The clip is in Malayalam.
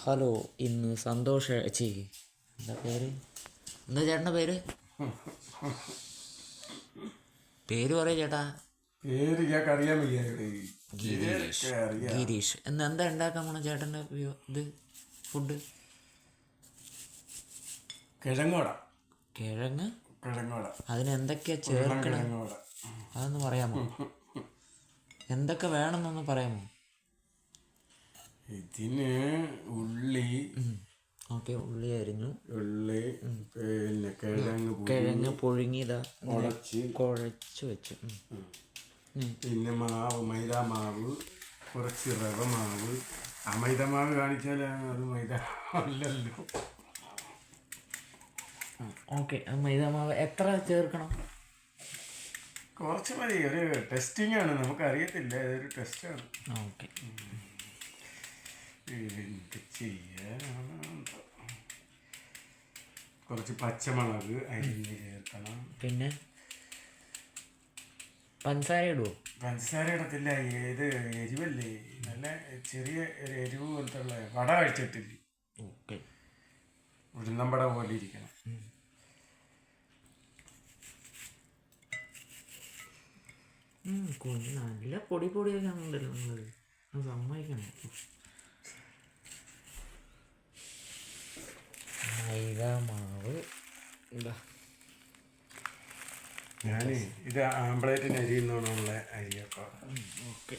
ഹലോ, ഇന്ന് സന്തോഷ എന്താ പേര്, എന്താ ചേട്ടൻ്റെ പേര്? പേര് പറയൂ ചേട്ടാ. പേര് അറിയാൻ വയ്യ. ഗിരീഷ്. എന്താ ഉണ്ടാക്കാൻ പോണ ചേട്ടൻ്റെ ഇത് ഫുഡ്? കിഴങ്ങോട. അതിന് എന്തൊക്കെയാ ചേർക്കണം അതൊന്ന് പറയാമോ? എന്തൊക്കെ വേണമെന്നൊന്ന് പറയാമോ? ഇതിന് ഉള്ളി, ഉള്ളി അരിഞ്ഞു, പിന്നെ കിഴങ്ങ് പുഴുങ്ങിയതാ കുഴച്ച് വെച്ചു, പിന്നെ മാവ്, മൈദ മാവ്, കുറച്ച് റവ മാവ്. മൈദ മാവ് കാണിച്ചാൽ അത് മൈദ അല്ലല്ലോ. ഓക്കെ, മൈദ മാവ് എത്ര ചേർക്കണം? കുറച്ച് മതി. ഒരു ടെസ്റ്റിംഗ് ആണ്, നമുക്ക് അറിയത്തില്ല, ഇതൊരു ടെസ്റ്റാണ്. ഓക്കെ. എന്ത് ചെയ്യാനാണ്? കുറച്ച് പച്ചമുളക് അരിഞ്ഞ് ചേർക്കണം. പിന്നെ പഞ്ചസാര ഇടുവോ? പഞ്ചസാര ഇടത്തില്ല, ഏത് എരിവല്ലേ, നല്ല ചെറിയ ഒരു എരിവ് പോലത്തുള്ള വട കഴിച്ചിട്ടില്ലേ, ഓക്കെ, ഉഴുന്നമ്പട പോലെ ഇരിക്കണം. നല്ല പൊടിയൊക്കെ ഉണ്ടല്ലോ നിങ്ങള്, സമ്മതിക്കണം. മൈദ മാവ് ഇതാ. ഞാൻ ഇത് ആംപ്ലേറ്റിന് അരിയുന്നോണമുള്ള അരിയൊക്കെ. ഓക്കെ.